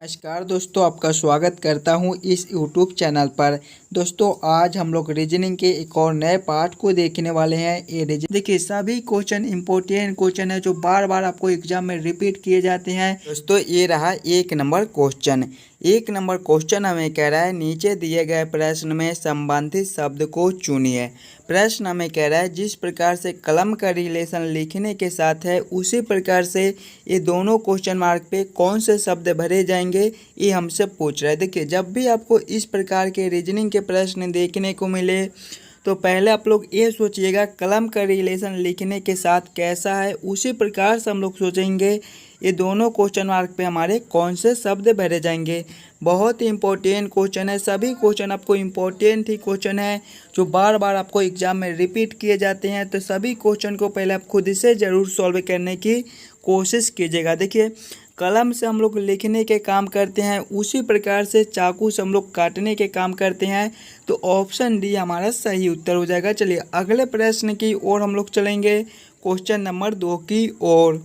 नमस्कार दोस्तों, आपका स्वागत करता हूं इस YouTube चैनल पर। दोस्तों आज हम लोग रीजनिंग के एक और नए पार्ट को देखने वाले हैं। ये रीजनिंग देखिए, सभी क्वेश्चन इंपॉर्टेंट क्वेश्चन है जो बार बार आपको एग्जाम में रिपीट किए जाते हैं। दोस्तों ये रहा एक नंबर क्वेश्चन हमें कह रहा है नीचे दिए गए प्रश्न में संबंधित शब्द को चुनिए। प्रश्न हमें कह रहा है जिस प्रकार से कलम का रिलेशन लिखने के साथ है उसी प्रकार से ये दोनों क्वेश्चन मार्क पे कौन से शब्द भरे जाएंगे ये हमसे पूछ रहा है। देखिए, जब भी आपको इस प्रकार के रीजनिंग के प्रश्न देखने को मिले तो पहले आप लोग ये सोचिएगा कलम का रिलेशन लिखने के साथ कैसा है, उसी प्रकार से हम लोग सोचेंगे ये दोनों क्वेश्चन मार्क पे हमारे कौन से शब्द भरे जाएंगे। बहुत ही इंपॉर्टेंट क्वेश्चन है, सभी क्वेश्चन आपको इंपॉर्टेंट ही क्वेश्चन है जो बार बार आपको एग्जाम में रिपीट किए जाते हैं। तो सभी क्वेश्चन को पहले आप खुद से ज़रूर सॉल्व करने की कोशिश कीजिएगा। देखिए, कलम से हम लोग लिखने के काम करते हैं, उसी प्रकार से चाकू से हम लोग काटने के काम करते हैं। तो ऑप्शन डी हमारा सही उत्तर हो जाएगा। चलिए अगले प्रश्न की ओर हम लोग चलेंगे, क्वेश्चन नंबर 2 की ओर।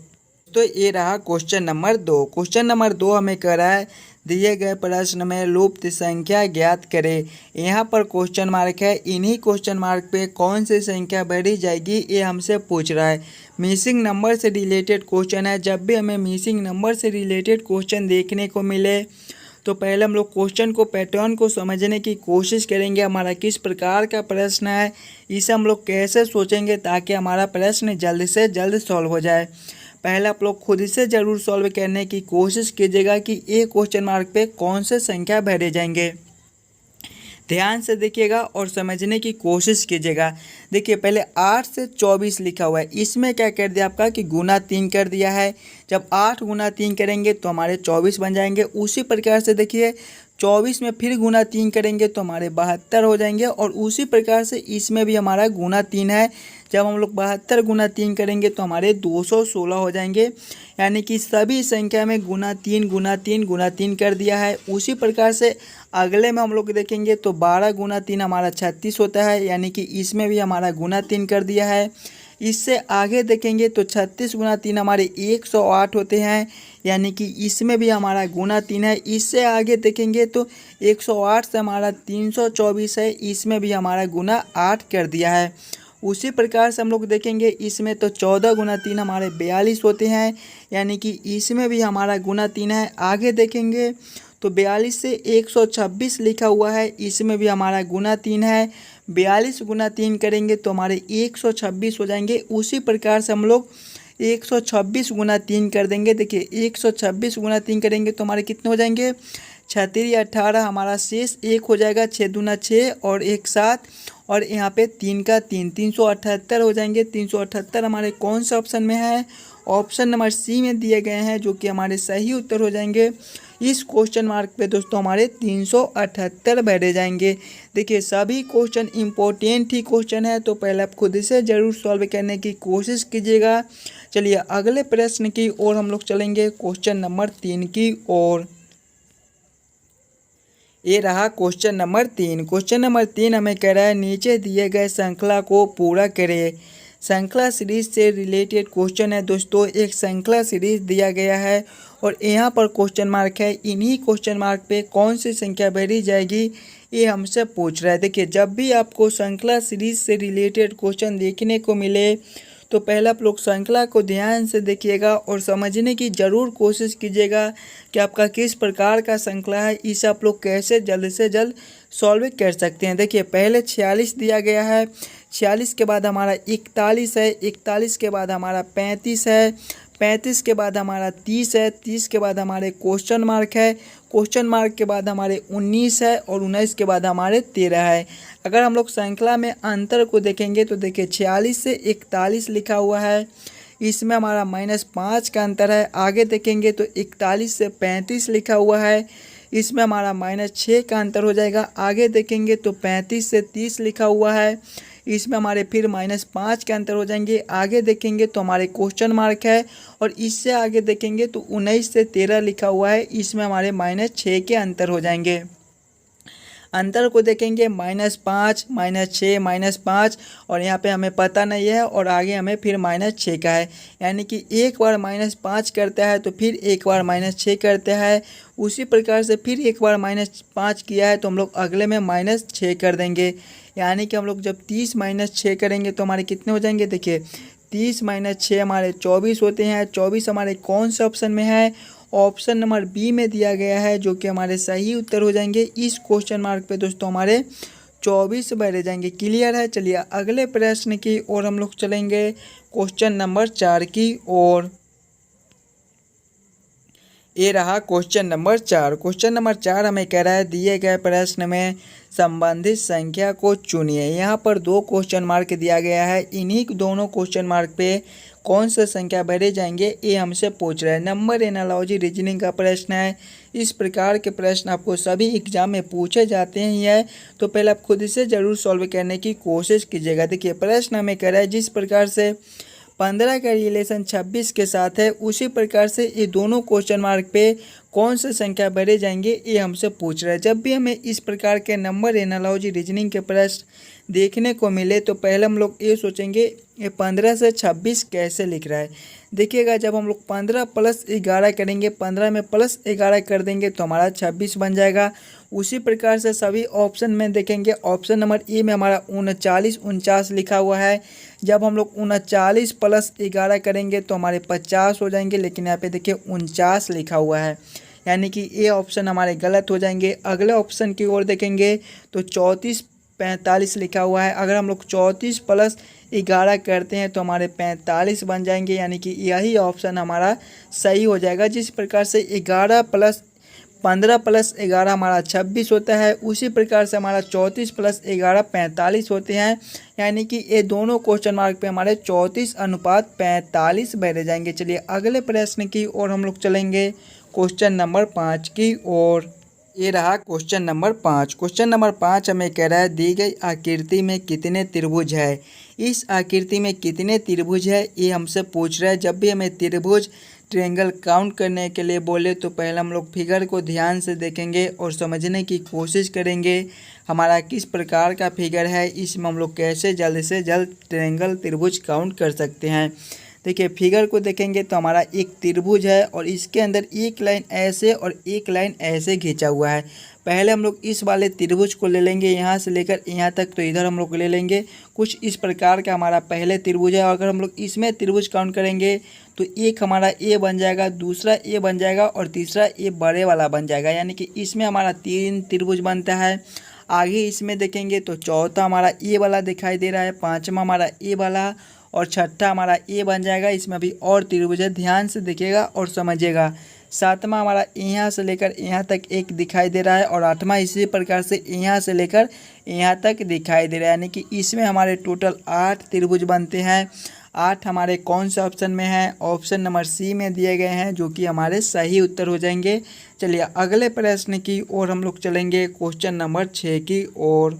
तो ये रहा क्वेश्चन नंबर 2। क्वेश्चन नंबर 2 हमें कह रहा है दिए गए प्रश्न में लुप्त संख्या ज्ञात करें। यहाँ पर क्वेश्चन मार्क है, इन्हीं क्वेश्चन मार्क पे कौन सी संख्या भरी जाएगी ये हमसे पूछ रहा है। मिसिंग नंबर से रिलेटेड क्वेश्चन है। जब भी हमें मिसिंग नंबर से रिलेटेड क्वेश्चन देखने को मिले तो पहले हम लोग क्वेश्चन को पैटर्न को समझने की कोशिश करेंगे, हमारा किस प्रकार का प्रश्न है, इसे हम लोग कैसे सोचेंगे ताकि हमारा प्रश्न जल्द से जल्द सॉल्व हो जाए। पहले आप लोग खुद से ज़रूर सॉल्व करने की कोशिश कीजिएगा कि ये क्वेश्चन मार्क पे कौन से संख्या भरे जाएंगे। ध्यान से देखिएगा और समझने की कोशिश कीजिएगा। देखिए, पहले 8 से 24 लिखा हुआ है, इसमें क्या कर दिया आपका कि गुना 3 कर दिया है। जब 8 गुना 3 करेंगे तो हमारे 24 बन जाएंगे। उसी प्रकार से देखिए 24 में फिर गुना 3 करेंगे तो हमारे 72 हो जाएंगे। और उसी प्रकार से इसमें भी हमारा गुना 3 है, जब हम लोग 72 गुना 3 करेंगे तो हमारे 216 हो जाएंगे। यानी कि सभी संख्या में गुना 3 गुना 3 गुना 3 कर दिया है। उसी प्रकार से अगले में हम लोग देखेंगे तो 12 गुना 3 हमारा 36 होता है, यानी कि इसमें भी हमारा गुना 3 कर दिया है। इससे आगे देखेंगे तो 36 गुना 3 हमारे 108 होते हैं, यानी कि इसमें भी हमारा गुना 3 है। इससे आगे देखेंगे तो 108 से हमारा 324 है, इसमें भी हमारा गुना 8 कर दिया है। उसी प्रकार से हम लोग देखेंगे इसमें तो 14 गुना 3 हमारे 42 होते हैं, यानी कि इसमें भी हमारा गुना 3 है। आगे देखेंगे तो 42 से 126 लिखा हुआ है, इसमें भी हमारा गुना 3 है। 42 गुना 3 करेंगे तो हमारे 126 हो जाएंगे। उसी प्रकार से हम लोग 126 गुना 3 कर देंगे। देखिए 126 गुना 3 करेंगे तो हमारे कितने हो जाएंगे, 36 18 हमारा शेष 1 हो जाएगा, 6 दूना 6 और 1 7 और यहाँ पे 3 का 3 378 हो जाएंगे। 378 हमारे कौन सा ऑप्शन में है, ऑप्शन नंबर सी में दिए गए हैं, जो कि हमारे सही उत्तर हो जाएंगे। इस क्वेश्चन मार्क पे दोस्तों हमारे 378 भरे जाएंगे। देखिए, सभी क्वेश्चन इंपॉर्टेंट ही क्वेश्चन है, तो पहले आप खुद से ज़रूर सॉल्व करने की कोशिश कीजिएगा। चलिए अगले प्रश्न की ओर हम लोग चलेंगे, क्वेश्चन नंबर 3 की ओर। ये रहा क्वेश्चन नंबर 3। क्वेश्चन नंबर 3 हमें कह रहा है नीचे दिए गए श्रृंखला को पूरा करें। श्रृंखला सीरीज से रिलेटेड क्वेश्चन है दोस्तों। एक श्रृंखला सीरीज दिया गया है और यहाँ पर क्वेश्चन मार्क है, इन्हीं क्वेश्चन मार्क पे कौन सी संख्या भरी जाएगी ये हमसे पूछ रहा है। देखिए, जब भी आपको श्रृंखला सीरीज से रिलेटेड क्वेश्चन देखने को मिले तो पहले आप लोग श्रृंखला को ध्यान से देखिएगा और समझने की ज़रूर कोशिश कीजिएगा कि आपका किस प्रकार का श्रृंखला है, इसे आप लोग कैसे जल्द से जल्द सॉल्व कर सकते हैं। देखिए, पहले 46 दिया गया है, 46 के बाद हमारा 41 है, 41 के बाद हमारा 35 है, 35 के बाद हमारा 30 है, 30 के बाद हमारे क्वेश्चन मार्क है, क्वेश्चन मार्क के बाद हमारे 19 है और 19 के बाद हमारे 13 है। अगर हम लोग श्रृंखला में अंतर को देखेंगे तो देखिए 46 से 41 लिखा हुआ है, इसमें हमारा -5 का अंतर है। आगे देखेंगे तो 41 से 35 लिखा हुआ है, इसमें हमारा -6 का अंतर हो जाएगा। आगे देखेंगे तो 35 से 30 लिखा हुआ है, इसमें हमारे फिर -5 के अंतर हो जाएंगे। आगे देखेंगे तो हमारे क्वेश्चन मार्क है और इससे आगे देखेंगे तो 19 से 13 लिखा हुआ है, इसमें हमारे -6 के अंतर हो जाएंगे। अंतर को देखेंगे -5, -6, -5 और यहाँ पे हमें पता नहीं है और आगे हमें फिर -6 का है। यानी कि एक बार -5 करता है तो फिर एक बार -6 करता है। उसी प्रकार से फिर एक बार -5 किया है तो हम लोग अगले में -6 कर देंगे। यानी कि हम लोग जब 30 -6 करेंगे तो हमारे कितने हो जाएंगे, देखिए 30 -6 हमारे 24 होते हैं। 24 हमारे कौन से ऑप्शन में है, ऑप्शन नंबर बी में दिया गया है, जो कि हमारे सही उत्तर हो जाएंगे। इस क्वेश्चन मार्क पे दोस्तों हमारे 24 बैठे जाएंगे। क्लियर है। चलिए अगले प्रश्न की ओर हम लोग चलेंगे, क्वेश्चन नंबर 4 की ओर। ये रहा क्वेश्चन नंबर 4। क्वेश्चन नंबर 4 हमें कह रहा है दिए गए प्रश्न में संबंधित संख्या को चुनिए। यहाँ पर 2 क्वेश्चन मार्क दिया गया है। इन्हीं दोनों क्वेश्चन मार्क पे कौन सा संख्या भरे जाएंगे ये हमसे पूछ रहा है। नंबर एनालॉजी रीजनिंग का प्रश्न है। इस प्रकार के प्रश्न आपको सभी एग्जाम में पूछे जाते हैं है, तो पहले आप खुद से ज़रूर सॉल्व करने की कोशिश कीजिएगा। देखिए प्रश्न हमें कह रहा है जिस प्रकार से 15 का रिलेशन 26 के साथ है, उसी प्रकार से ये दोनों क्वेश्चन मार्क पे कौन सी संख्या भरे जाएंगे ये हमसे पूछ रहा है। जब भी हमें इस प्रकार के नंबर एनालॉजी रीजनिंग के प्रश्न देखने को मिले तो पहले हम लोग ये सोचेंगे ये 15 से 26 कैसे लिख रहा है। देखिएगा जब हम लोग 15 + 11 करेंगे, 15 में +11 कर देंगे तो हमारा 26 बन जाएगा। उसी प्रकार से सभी ऑप्शन में देखेंगे, ऑप्शन नंबर ए में हमारा 39 49 लिखा हुआ है। जब हम लोग 39 + 11 करेंगे तो हमारे 50 हो जाएंगे, लेकिन यहाँ पे देखिए 49 लिखा हुआ है, यानी कि ये ऑप्शन हमारे गलत हो जाएंगे। अगले ऑप्शन की ओर देखेंगे तो 34 45 लिखा हुआ है। अगर हम लोग 34 + 11 करते हैं तो हमारे 45 बन जाएंगे, यानी कि यही ऑप्शन हमारा सही हो जाएगा। जिस प्रकार से 15 + 11 हमारा 26 होता है, उसी प्रकार से हमारा 34 + 11 45 होते हैं, यानी कि ये दोनों क्वेश्चन मार्क पे हमारे 34:45 बैठे जाएंगे। चलिए अगले प्रश्न की ओर हम लोग चलेंगे, क्वेश्चन नंबर 5 की ओर। ये रहा क्वेश्चन नंबर 5। क्वेश्चन नंबर 5 हमें कह रहा है दी गई आकृति में कितने त्रिभुज है। इस आकृति में कितने त्रिभुज है ये हमसे पूछ रहा है। जब भी हमें त्रिभुज ट्रायंगल काउंट करने के लिए बोले तो पहले हम लोग फिगर को ध्यान से देखेंगे और समझने की कोशिश करेंगे हमारा किस प्रकार का फिगर है, इसमें हम लोग कैसे जल्द से जल्द ट्रायंगल त्रिभुज काउंट कर सकते हैं। देखिए फिगर को देखेंगे तो हमारा एक त्रिभुज है और इसके अंदर एक लाइन ऐसे और एक लाइन ऐसे खींचा हुआ है। पहले हम लोग इस वाले त्रिभुज को ले लेंगे, यहाँ से लेकर यहाँ तक, तो इधर हम लोग ले लेंगे। कुछ इस प्रकार का हमारा पहले त्रिभुज है। अगर हम लोग इसमें त्रिभुज काउंट करेंगे तो एक हमारा ए बन जाएगा, दूसरा ए बन जाएगा और तीसरा ए बड़े वाला बन जाएगा, यानी कि इसमें हमारा 3 त्रिभुज बनता है। आगे इसमें देखेंगे तो चौथा हमारा ए वाला दिखाई दे रहा है, पाँचवा हमारा ए वाला और छठा हमारा ए बन जाएगा। इसमें अभी और त्रिभुज है, ध्यान से देखिएगा और समझिएगा। सातवां हमारा यहाँ से लेकर यहाँ तक एक दिखाई दे रहा है और आठवां इसी प्रकार से यहाँ से लेकर यहाँ तक दिखाई दे रहा है, यानी कि इसमें हमारे टोटल 8 त्रिभुज बनते हैं। 8 हमारे कौन से ऑप्शन में है, ऑप्शन नंबर सी में दिए गए हैं, जो कि हमारे सही उत्तर हो जाएंगे। चलिए अगले प्रश्न की ओर हम लोग चलेंगे, क्वेश्चन नंबर 6 की ओर।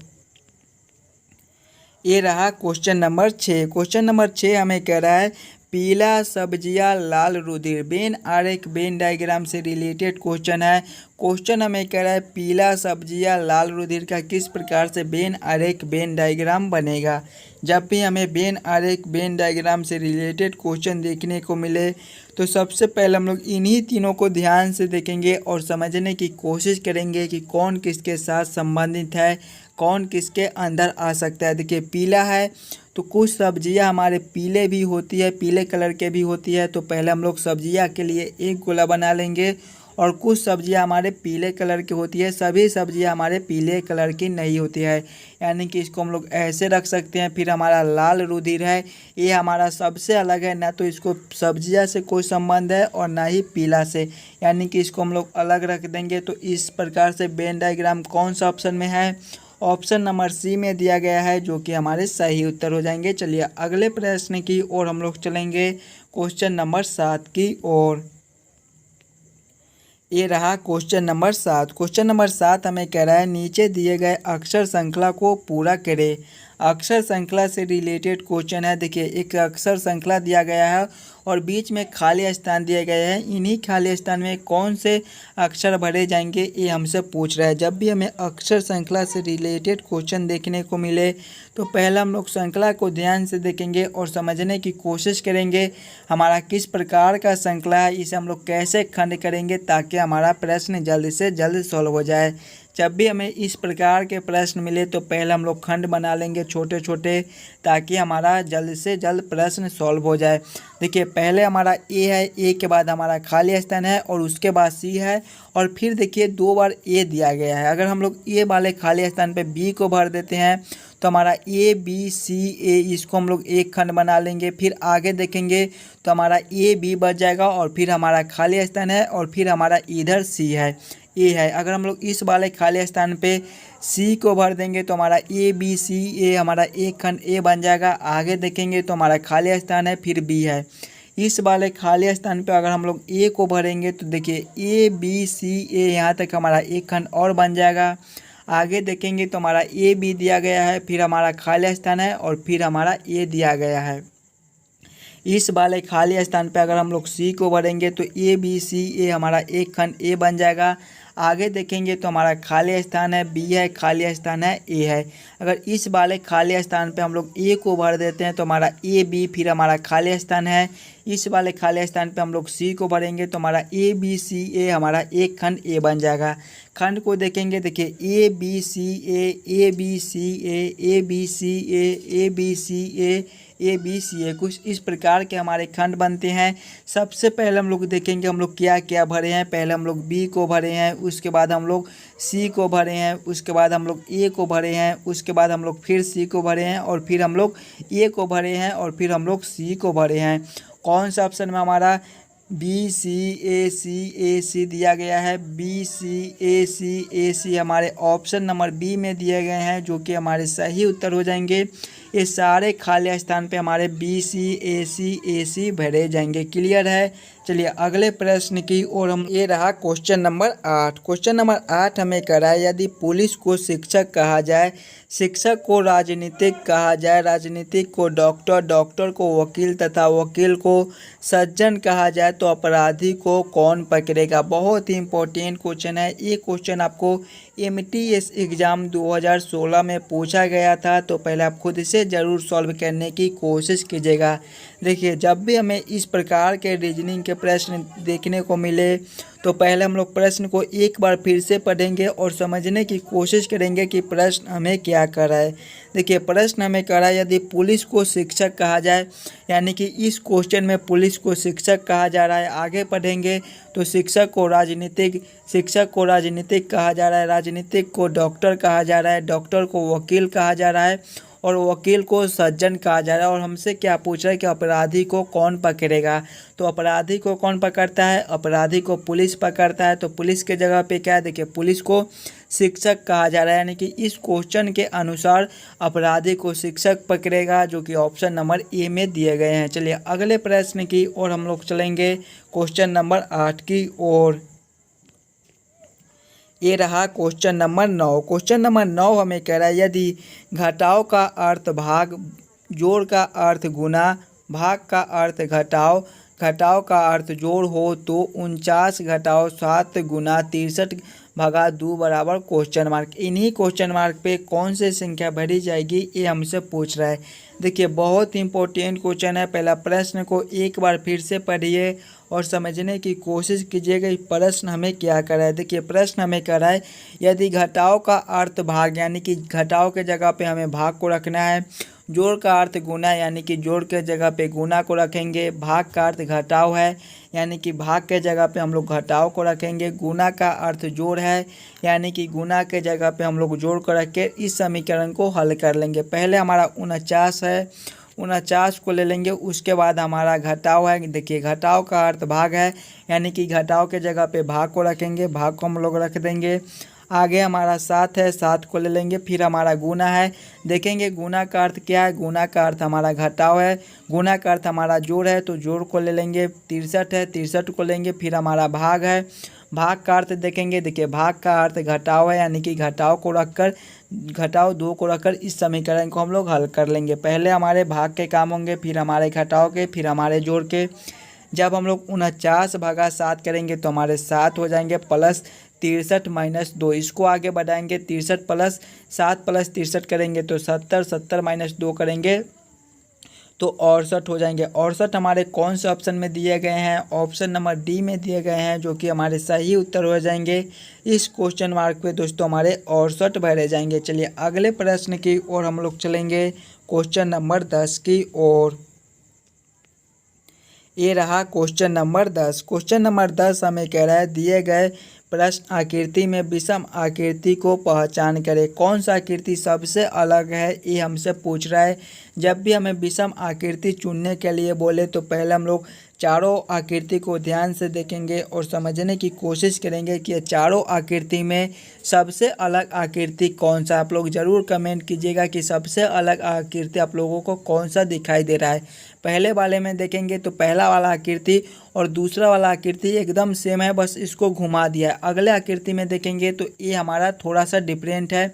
ये रहा क्वेश्चन नंबर 6। क्वेश्चन नंबर 6 हमें कह रहा है पीला सब्जियां लाल रुधिर, वेन आरेख वेन डायग्राम से रिलेटेड क्वेश्चन है। क्वेश्चन हमें कह रहा है पीला सब्जियां लाल रुधिर का किस प्रकार से वेन आरेख वेन डायग्राम बनेगा। जब भी हमें वेन आरेख वेन डायग्राम से रिलेटेड क्वेश्चन देखने को मिले तो सबसे पहले हम लोग इन्हीं तीनों को ध्यान से देखेंगे और समझने की कोशिश करेंगे कि कौन किसके साथ संबंधित है, कौन किसके अंदर आ सकता है। देखिए पीला है तो कुछ सब्जियां हमारे पीले भी होती है, पीले कलर के भी होती है, तो पहले हम लोग सब्जियां के लिए एक गोला बना लेंगे। और कुछ सब्जियां हमारे पीले कलर की होती है, सभी सब्जियां हमारे पीले कलर की नहीं होती है, यानी कि इसको हम लोग ऐसे रख सकते हैं। फिर हमारा लाल रुधिर है, ये हमारा सबसे अलग है, ना तो इसको सब्जियां से कोई संबंध है और ना ही पीला से, यानी कि इसको हम लोग अलग रख देंगे। तो इस प्रकार से वेन डायग्राम कौन सा ऑप्शन में है, ऑप्शन नंबर सी में दिया गया है, जो कि हमारे सही उत्तर हो जाएंगे। चलिए अगले प्रश्न की ओर हम लोग चलेंगे, क्वेश्चन नंबर 7 की ओर। ये रहा क्वेश्चन नंबर 7। क्वेश्चन नंबर 7 हमें कह रहा है नीचे दिए गए अक्षर श्रृंखला को पूरा करें। अक्षर श्रृंखला से रिलेटेड क्वेश्चन है। देखिए एक अक्षर श्रृंखला दिया गया है और बीच में खाली स्थान दिए गए हैं। इन्हीं खाली स्थान में कौन से अक्षर भरे जाएंगे ये हमसे पूछ रहा है। जब भी हमें अक्षर श्रृंखला से रिलेटेड क्वेश्चन देखने को मिले तो पहले हम लोग श्रृंखला को ध्यान से देखेंगे और समझने की कोशिश करेंगे हमारा किस प्रकार का श्रृंखला है, इसे हम लोग कैसे खंड करेंगे ताकि हमारा प्रश्न जल्द से जल्द सॉल्व हो जाए। जब भी हमें इस प्रकार के प्रश्न मिले तो पहले हम लोग खंड बना लेंगे छोटे छोटे, ताकि हमारा जल्द से जल्द प्रश्न सॉल्व हो जाए। देखिए पहले हमारा ए है, ए के बाद हमारा खाली स्थान है और उसके बाद सी है और फिर देखिए 2 बार ए दिया गया है। अगर हम लोग ए वाले खाली स्थान पे बी को भर देते हैं तो हमारा ए बी सी ए, इसको हम लोग एक खंड बना लेंगे। फिर आगे देखेंगे तो हमारा ए बी बच जाएगा और फिर हमारा खाली स्थान है और फिर हमारा इधर सी है, ए है। अगर हम लोग इस वाले खाली स्थान पे सी को भर देंगे तो हमारा ए बी सी ए, हमारा एक खंड ए बन जाएगा। आगे देखेंगे तो हमारा खाली स्थान है फिर बी है। इस वाले खाली स्थान पे अगर हम लोग ए को भरेंगे तो देखिए ए बी सी ए, यहाँ तक हमारा एक खंड और बन जाएगा। आगे देखेंगे तो हमारा ए बी दिया गया है, फिर हमारा खाली स्थान है और फिर हमारा ए दिया गया है। इस वाले खाली स्थान पे अगर हम लोग सी को भरेंगे तो ए बी सी ए, हमारा एक खंड ए बन जाएगा। आगे देखेंगे तो हमारा खाली स्थान है बी है, खाली स्थान है ए है। अगर इस वाले खाली स्थान पे हम लोग ए को भर देते हैं तो हमारा ए बी, फिर हमारा खाली स्थान है। इस वाले खाली स्थान पे हम लोग सी को भरेंगे तो हमारा ए बी सी ए, हमारा एक खंड ए बन जाएगा। खंड को देखेंगे, देखिए A B C A B C A B C A B C A B C A, कुछ इस प्रकार के हमारे खंड बनते हैं। सबसे पहले हम लोग देखेंगे हम लोग क्या क्या भरे हैं। पहले हम लोग बी को भरे हैं, उसके बाद हम लोग सी को भरे हैं, उसके बाद हम लोग ए को भरे हैं, उसके बाद हम लोग फिर सी को भरे हैं और फिर हम लोग ए को भरे हैं और फिर हम लोग सी को भरे हैं। कौन सा ऑप्शन में हमारा बी सी ए सी दिया गया है। बी सी ए सी हमारे ऑप्शन नंबर बी में दिए गए हैं, जो कि हमारे सही उत्तर हो जाएंगे। ये सारे खाली स्थान पे हमारे बी सी ए सी भरे जाएंगे। क्लियर है। चलिए अगले प्रश्न की ओर हम, ये रहा क्वेश्चन नंबर 8। क्वेश्चन नंबर 8 हमें करा है, यदि पुलिस को शिक्षक कहा जाए, शिक्षक को राजनीतिक कहा जाए, राजनीतिक को डॉक्टर, डॉक्टर को वकील तथा वकील को सज्जन कहा जाए तो अपराधी को कौन पकड़ेगा। बहुत ही इंपॉर्टेंट क्वेश्चन है। ये क्वेश्चन आपको MTS एग्ज़ाम 2016 में पूछा गया था, तो पहले आप खुद से ज़रूर सॉल्व करने की कोशिश कीजिएगा। देखिए जब भी हमें इस प्रकार के रीजनिंग के प्रश्न देखने को मिले तो पहले हम लोग प्रश्न को एक बार फिर से पढ़ेंगे और समझने की कोशिश करेंगे कि प्रश्न हमें क्या कर रहा है। देखिए प्रश्न हमें कर रहा है, यदि पुलिस को शिक्षक कहा जाए, यानी कि इस क्वेश्चन में पुलिस को शिक्षक कहा जा रहा है। आगे पढ़ेंगे तो शिक्षक को राजनीतिक कहा जा रहा है, राजनीतिक को डॉक्टर कहा जा रहा है, डॉक्टर को वकील कहा जा रहा है और वकील को सज्जन कहा जा रहा है। और हमसे क्या पूछ रहा है कि अपराधी को कौन पकड़ेगा। तो अपराधी को कौन पकड़ता है, अपराधी को पुलिस पकड़ता है। तो पुलिस के जगह पे क्या है, देखिए पुलिस को शिक्षक कहा जा रहा है, यानी कि इस क्वेश्चन के अनुसार अपराधी को शिक्षक पकड़ेगा, जो कि ऑप्शन नंबर ए में दिए गए हैं। चलिए अगले प्रश्न की ओर हम लोग चलेंगे, क्वेश्चन नंबर 8 की ओर। ये रहा क्वेश्चन नंबर 9। क्वेश्चन नंबर 9 हमें कह रहा है, यदि घटाव का अर्थ भाग, जोड़ का अर्थ गुना, भाग का अर्थ घटाव, घटाव का अर्थ जोड़ हो तो 49 घटाव 7 गुना 63 भगा 2 बराबर क्वेश्चन मार्क। इन्हीं क्वेश्चन मार्क पे कौन सी संख्या भरी जाएगी ये हमसे पूछ रहा है। देखिए बहुत इंपॉर्टेंट क्वेश्चन है। पहला प्रश्न को एक बार फिर से पढ़िए और समझने की कोशिश कीजिएगा प्रश्न हमें क्या कर रहा है। देखिए प्रश्न हमें कर रहा है, यदि घटाव का अर्थ भाग, यानी कि घटाव के जगह पे हमें भाग को रखना है, जोड़ का अर्थ गुना, यानी कि जोड़ के जगह पे गुना को रखेंगे, भाग का अर्थ घटाव है, यानी कि भाग के जगह पे हम लोग घटाव को रखेंगे, गुना का अर्थ जोड़ है, यानी कि गुना के जगह पे हम लोग जोड़ को रख के इस समीकरण को हल कर लेंगे। पहले हमारा 49 है, 49 को ले लेंगे, उसके बाद हमारा घटाव है। देखिए घटाव का अर्थ भाग है, यानी कि घटाव के जगह पे भाग को रखेंगे, भाग को हम लोग रख देंगे। आगे हमारा 7 है, 7 को ले लेंगे। फिर हमारा गुना है, देखेंगे गुना का अर्थ क्या है, गुना का अर्थ हमारा घटाव है, गुना का अर्थ हमारा जोड़ है, तो जोड़ को ले लेंगे। 63 है, 63 को लेंगे। फिर हमारा भाग है, भाग का अर्थ देखेंगे, देखिए भाग का अर्थ घटाव है, यानी कि घटाव को रखकर, घटाव 2 को रखकर इस समीकरण को हम लोग हल कर लेंगे। पहले हमारे भाग के काम होंगे, फिर हमारे घटाव के, फिर हमारे जोड़ के। जब हम लोग 49/7 करेंगे तो हमारे 7 हो जाएंगे, प्लस 63 - 2, इसको आगे बढ़ाएंगे 63 + 7 + 63 करेंगे तो 70, 70 - 2 करेंगे तो 68 हो जाएंगे। 68 हमारे कौन से ऑप्शन में दिए गए हैं? ऑप्शन नंबर डी में दिए गए हैं, जो कि हमारे सही उत्तर हो जाएंगे। इस क्वेश्चन मार्क पे दोस्तों हमारे 68 भरे जाएंगे। चलिए अगले प्रश्न की ओर हम लोग चलेंगे, क्वेश्चन नंबर 10 की ओर। ये रहा क्वेश्चन नंबर 10। क्वेश्चन नंबर 10 हमें कह रहा है दिए गए प्रश्न आकृति में विषम आकृति को पहचान करें। कौन सा आकृति सबसे अलग है, ये हमसे पूछ रहा है। जब भी हमें विषम आकृति चुनने के लिए बोले तो पहले हम लोग चारों आकृति को ध्यान से देखेंगे और समझने की कोशिश करेंगे कि ये चारों आकृति में सबसे अलग आकृति कौन सा। आप लोग ज़रूर कमेंट कीजिएगा कि सबसे अलग आकृति आप लोगों को कौन सा दिखाई दे रहा है। पहले वाले में देखेंगे तो पहला वाला आकृति और दूसरा वाला आकृति एकदम सेम है, बस इसको घुमा दिया है। अगले आकृति में देखेंगे तो ये हमारा थोड़ा सा डिफरेंट है।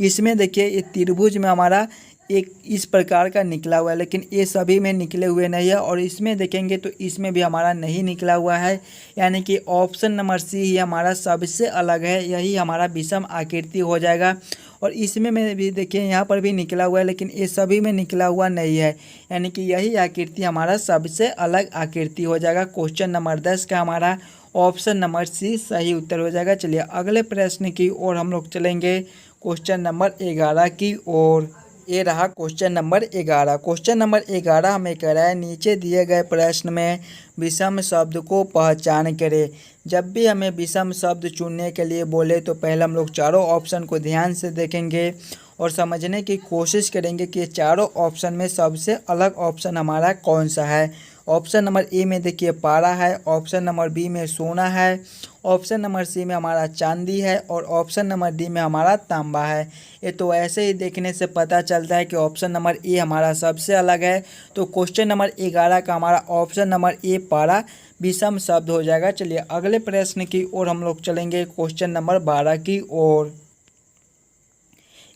इसमें देखिए ये त्रिभुज में हमारा एक इस प्रकार का निकला हुआ है, लेकिन ये सभी में निकले हुए नहीं है। और इसमें देखेंगे तो इसमें भी हमारा नहीं निकला हुआ है, यानी कि ऑप्शन नंबर सी ही हमारा सबसे अलग है, यही हमारा विषम आकृति हो जाएगा। और इसमें में भी देखिए यहाँ पर भी निकला हुआ है, लेकिन ये सभी में निकला हुआ नहीं है, यानी कि यही आकृति हमारा सबसे अलग आकृति हो जाएगा। क्वेश्चन नंबर 10 का हमारा ऑप्शन नंबर सी सही उत्तर हो जाएगा। चलिए अगले प्रश्न की ओर हम लोग चलेंगे, क्वेश्चन नंबर 11 की ओर। ये रहा क्वेश्चन नंबर 11। क्वेश्चन नंबर 11 हमें कह रहा है नीचे दिए गए प्रश्न में विषम शब्द को पहचान करें। जब भी हमें विषम शब्द चुनने के लिए बोले तो पहले हम लोग चारों ऑप्शन को ध्यान से देखेंगे और समझने की कोशिश करेंगे कि चारों ऑप्शन में सबसे अलग ऑप्शन हमारा कौन सा है। ऑप्शन नंबर ए में देखिए पारा है, ऑप्शन नंबर बी में सोना है, ऑप्शन नंबर सी में हमारा चांदी है और ऑप्शन नंबर डी में हमारा तांबा है। ये तो ऐसे ही देखने से पता चलता है कि ऑप्शन नंबर ए हमारा सबसे अलग है। तो क्वेश्चन नंबर 11 का हमारा ऑप्शन नंबर ए पारा विषम शब्द हो जाएगा। चलिए अगले प्रश्न की ओर हम लोग चलेंगे, क्वेश्चन नंबर 12 की ओर।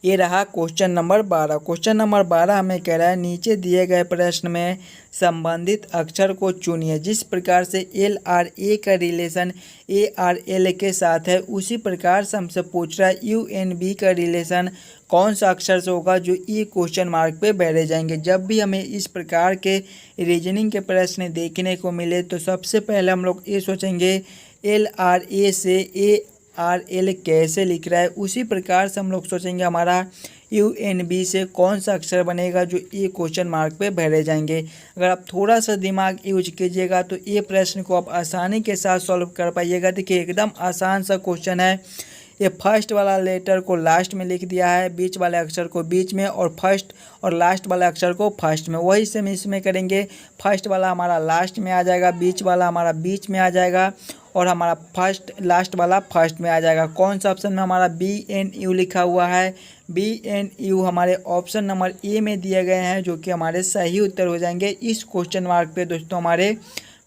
ये रहा क्वेश्चन नंबर 12। क्वेश्चन नंबर 12 हमें कह रहा है नीचे दिए गए प्रश्न में संबंधित अक्षर को चुनिए। जिस प्रकार से LRA का रिलेशन ARL के साथ है, उसी प्रकार से हमसे पूछ रहा है UNB का रिलेशन कौन सा अक्षर से होगा, जो ई क्वेश्चन मार्क पे बैठे जाएंगे। जब भी हमें इस प्रकार के रीजनिंग के प्रश्न देखने को मिले तो सबसे पहले हम लोग ये सोचेंगे LRA से ARL कैसे लिख रहा है, उसी प्रकार से हम लोग सोचेंगे हमारा UNB से कौन सा अक्षर बनेगा जो ये क्वेश्चन मार्क पे भरे जाएंगे। अगर आप थोड़ा सा दिमाग यूज कीजिएगा तो ये प्रश्न को आप आसानी के साथ सॉल्व कर पाइएगा। देखिए एकदम आसान सा क्वेश्चन है। ये फर्स्ट वाला लेटर को लास्ट में लिख दिया है, बीच वाले अक्षर को बीच में और फर्स्ट और लास्ट वाले अक्षर को फर्स्ट में। वही से हम इसमें करेंगे, फर्स्ट वाला हमारा लास्ट में आ जाएगा, बीच वाला हमारा बीच में आ जाएगा और हमारा फर्स्ट लास्ट वाला फर्स्ट में आ जाएगा। कौन सा ऑप्शन में हमारा BNU लिखा हुआ है, BNU हमारे ऑप्शन नंबर ए में दिए गए हैं, जो कि हमारे सही उत्तर हो जाएंगे। इस क्वेश्चन मार्क पे दोस्तों हमारे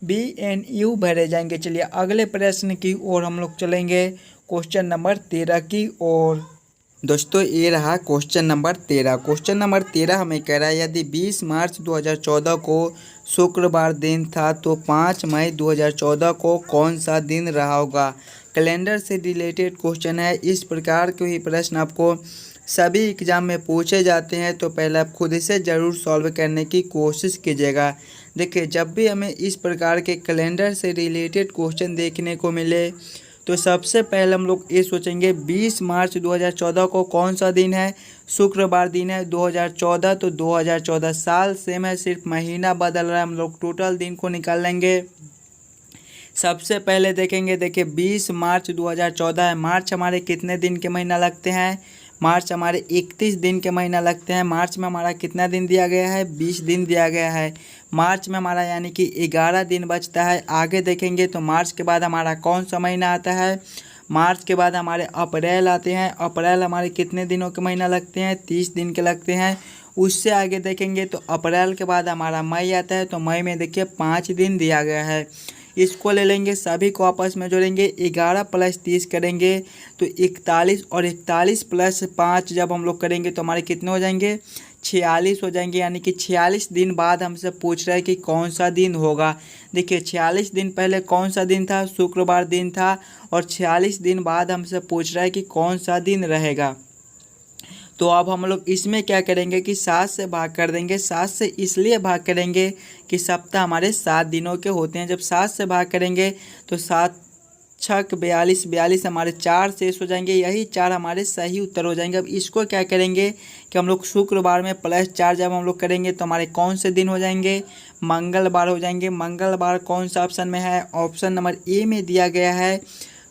BNU भरे जाएंगे। चलिए अगले प्रश्न की ओर हम लोग चलेंगे, क्वेश्चन नंबर 13 की ओर। दोस्तों ये रहा क्वेश्चन नंबर 13। क्वेश्चन नंबर 13 हमें कह रहा है यदि 20 मार्च 2014 को शुक्रवार दिन था तो 5 मई 2014 को कौन सा दिन रहा होगा। कैलेंडर से रिलेटेड क्वेश्चन है। इस प्रकार के ही प्रश्न आपको सभी एग्जाम में पूछे जाते हैं, तो पहले आप खुद से ज़रूर सॉल्व करने की कोशिश कीजिएगा। देखिए जब भी हमें इस प्रकार के कैलेंडर से रिलेटेड क्वेश्चन देखने को मिले तो सबसे पहले हम लोग ये सोचेंगे 20 मार्च 2014 को कौन सा दिन है, शुक्रवार दिन है। 2014 तो 2014 साल सेम है, सिर्फ महीना बदल रहा है। हम लोग टोटल दिन को निकाल लेंगे। सबसे पहले देखेंगे, देखिए 20 मार्च 2014 है। मार्च हमारे कितने दिन के महीना लगते हैं, मार्च हमारे 31 दिन के महीना लगते हैं। मार्च में हमारा कितना दिन दिया गया है, 20 दिन दिया गया है। मार्च में हमारा यानी कि 11 दिन बचता है। आगे देखेंगे तो मार्च के बाद हमारा कौन सा महीना आता है, मार्च के बाद हमारे अप्रैल आते हैं। अप्रैल हमारे कितने दिनों के महीना लगते हैं, 30 दिन के लगते हैं। उससे आगे देखेंगे तो अप्रैल के बाद हमारा मई आता है, तो मई में देखिए 5 दिन दिया गया है। इसको ले लेंगे, सभी को आपस में जोड़ेंगे, 11 + 30 करेंगे तो 41 और 41 + 5 जब हम लोग करेंगे तो हमारे कितने हो जाएंगे, 46 हो जाएंगे, यानी कि 46 दिन बाद हमसे पूछ रहा है कि कौन सा दिन होगा। देखिए 46 दिन पहले कौन सा दिन था, शुक्रवार दिन था, और 46 दिन बाद हमसे पूछ रहा है कि कौन सा दिन रहेगा। तो अब हम लोग इसमें क्या करेंगे कि 7 से भाग कर देंगे। 7 से इसलिए भाग करेंगे कि सप्ताह हमारे 7 दिनों के होते हैं। जब 7 से भाग करेंगे तो 7 छक 42, 42 हमारे 4 शेष हो जाएंगे, यही 4 हमारे सही उत्तर हो जाएंगे। अब इसको क्या करेंगे कि हम लोग शुक्रवार में +4 जब हम लोग करेंगे तो हमारे कौन से दिन हो जाएंगे, मंगलवार हो जाएंगे। मंगलवार कौन सा ऑप्शन में है, ऑप्शन नंबर ए में दिया गया है,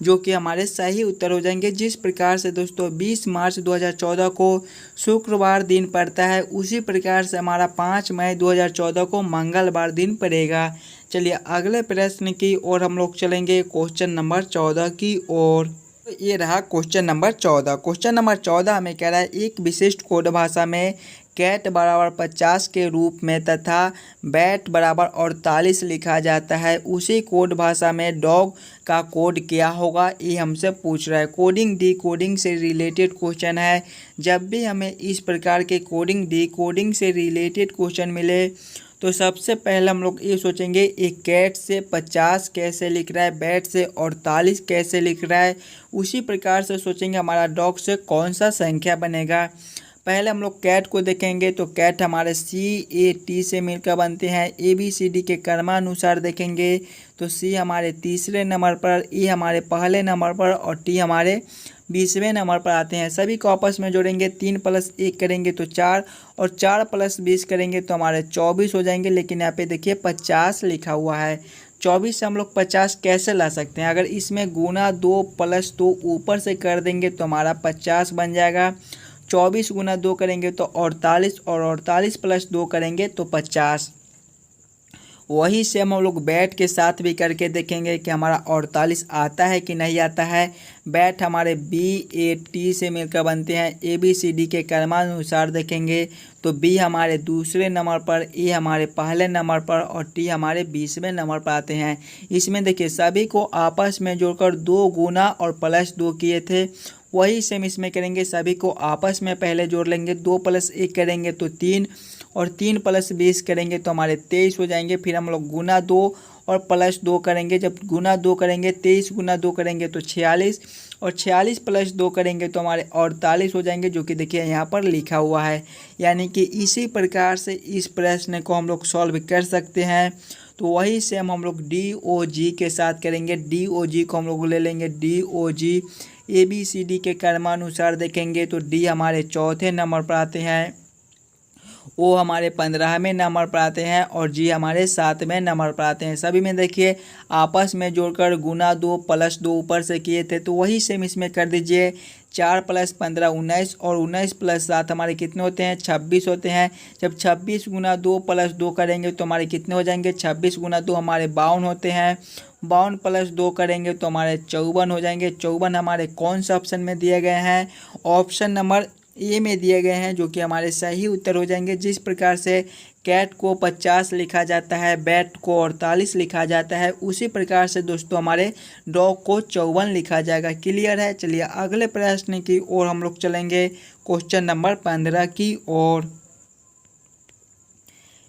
जो कि हमारे सही उत्तर हो जाएंगे। जिस प्रकार से दोस्तों 20 मार्च 2014 को शुक्रवार दिन पड़ता है, उसी प्रकार से हमारा 5 मई 2014 को मंगलवार दिन पड़ेगा। चलिए अगले प्रश्न की ओर हम लोग चलेंगे, क्वेश्चन नंबर 14 की ओर। ये रहा क्वेश्चन नंबर 14। क्वेश्चन नंबर 14 हमें कह रहा है एक विशिष्ट कोड भाषा में कैट बराबर 50 के रूप में तथा बैट बराबर 48 लिखा जाता है, उसी कोड भाषा में डॉग का कोड क्या होगा, ये हमसे पूछ रहा है। कोडिंग डी कोडिंग से रिलेटेड क्वेश्चन है। जब भी हमें इस प्रकार के कोडिंग डी कोडिंग से रिलेटेड क्वेश्चन मिले तो सबसे पहले हम लोग ये सोचेंगे एक कैट से 50 कैसे लिख रहा है, बैट से 48 कैसे लिख रहा है। उसी प्रकार से सोचेंगे हमारा डॉग से कौन सा संख्या बनेगा। पहले हम लोग कैट को देखेंगे तो कैट हमारे CAT से मिलकर बनते हैं। ABCD के क्रमानुसार देखेंगे तो C हमारे तीसरे नंबर पर, E हमारे पहले नंबर पर और T हमारे 20वें नंबर पर आते हैं। सभी को आपस में जोड़ेंगे, 3 + 1 करेंगे तो 4 और 4 + 20 करेंगे तो हमारे 24 हो जाएंगे। लेकिन यहाँ पे देखिए 50 लिखा हुआ है। 24 से हम लोग 50 कैसे ला सकते हैं, अगर इसमें गुना 2 + 2 ऊपर से कर देंगे तो हमारा 50 बन जाएगा। 24 गुना 2 करेंगे तो 48 और 48 + 2 करेंगे तो 50। वही से हम लोग बैट के साथ भी करके देखेंगे कि हमारा 48 आता है कि नहीं आता है। बैट हमारे BAT से मिलकर बनते हैं। ABCD के क्रमानुसार देखेंगे तो B हमारे दूसरे नंबर पर, A हमारे पहले नंबर पर और T हमारे 20वें नंबर पर आते हैं। इसमें देखिए सभी को आपस में जोड़कर 2 गुना और +2 किए थे, वही सेम इसमें करेंगे। सभी को आपस में पहले जोड़ लेंगे, 2 + 1 करेंगे तो 3 और 3 + 20 करेंगे तो हमारे 23 हो जाएंगे। फिर हम लोग गुना 2 और +2 करेंगे। जब गुना 2 करेंगे 23 गुना 2 करेंगे तो 46 और 46 + 2 करेंगे तो हमारे 48 हो जाएंगे, जो कि देखिए यहाँ पर लिखा हुआ है। यानी कि इसी प्रकार से इस प्रश्न को हम लोग सॉल्व कर सकते हैं। तो वही सेम हम लोग DOG के साथ करेंगे। DOG को हम लोग ले लेंगे। DOG ABCD के क्रमानुसार देखेंगे तो D हमारे चौथे नंबर पर आते हैं, O हमारे 15वें नंबर पर आते हैं और G हमारे 7वें नंबर पर आते हैं। सभी में देखिए आपस में जोड़कर गुना 2 + 2 ऊपर से किए थे, तो वही सेम इसमें कर दीजिए। 4 + 15 19 और 19 + 7 हमारे कितने होते हैं, 26 होते हैं। जब 26 गुना 2 + 2 करेंगे तो हमारे कितने हो जाएंगे, 26 गुना 2 हमारे 52 होते हैं। 52 + 2 करेंगे तो हमारे 54 हो जाएंगे। 54 हमारे कौन सा ऑप्शन में दिए गए हैं, ऑप्शन नंबर ए में दिए गए हैं, जो कि हमारे सही उत्तर हो जाएंगे। जिस प्रकार से कैट को 50 लिखा जाता है, बैट को 48 लिखा जाता है, उसी प्रकार से दोस्तों हमारे डॉग को 54 लिखा जाएगा। क्लियर है। चलिए अगले प्रश्न की ओर हम लोग चलेंगे, क्वेश्चन नंबर 15 की ओर।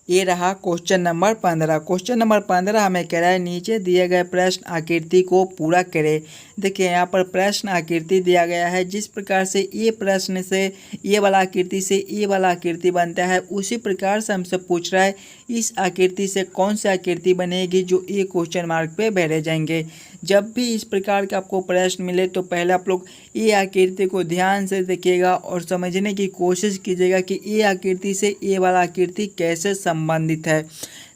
ये रहा क्वेश्चन नंबर 15। क्वेश्चन नंबर 15 हमें कह रहा है नीचे दिए गए प्रश्न आकृति को पूरा करें। देखिए यहाँ पर प्रश्न आकृति दिया गया है। जिस प्रकार से ये प्रश्न से ये वाला आकृति से ये वाला आकृति बनता है, उसी प्रकार से हमसे पूछ रहा है इस आकृति से कौन सी आकृति बनेगी, जो ये क्वेश्चन मार्क पे भरे जाएंगे। जब भी इस प्रकार का आपको प्रश्न मिले तो पहले आप लोग ये आकृति को ध्यान से देखिएगा और समझने की कोशिश कीजिएगा कि ये आकृति से ये वाला आकृति कैसे संबंधित है।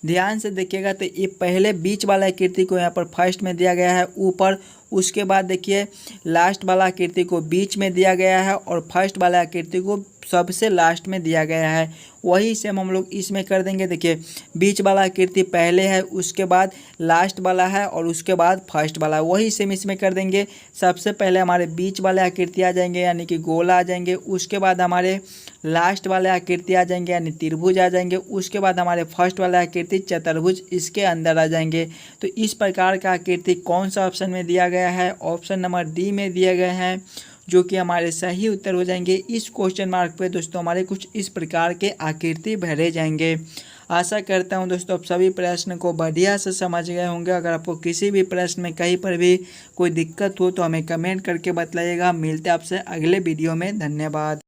ध्यान से देखिएगा तो ये पहले बीच वाला आकृति को यहाँ पर फर्स्ट में दिया गया है ऊपर, उसके बाद देखिए लास्ट वाला आकृति को बीच में दिया गया है और फर्स्ट वाला आकृति को सबसे लास्ट में दिया गया है। वही सेम हम लोग इसमें कर देंगे। देखिए बीच वाला आकृति पहले है, उसके बाद लास्ट वाला है और उसके बाद फर्स्ट वाला है। वही सेम इसमें कर देंगे। सबसे पहले हमारे बीच वाले आकृति आ जाएंगे, यानी कि गोला आ जाएंगे। उसके बाद हमारे लास्ट वाले आकृति आ जाएंगे, यानी त्रिभुज आ जाएंगे। उसके बाद हमारे फर्स्ट वाला आकृति चतुर्भुज इसके अंदर आ जाएंगे। तो इस प्रकार का आकृति कौन सा ऑप्शन में दिया गया है, ऑप्शन नंबर डी में दिए गए हैं। जो कि हमारे सही उत्तर हो जाएंगे। इस क्वेश्चन मार्क पे दोस्तों हमारे कुछ इस प्रकार के आकृति भरे जाएंगे। आशा करता हूं दोस्तों आप सभी प्रश्न को बढ़िया से समझ गए होंगे। अगर आपको किसी भी प्रश्न में कहीं पर भी कोई दिक्कत हो तो हमें कमेंट करके बताइएगा। मिलते हैं आपसे अगले वीडियो में। धन्यवाद।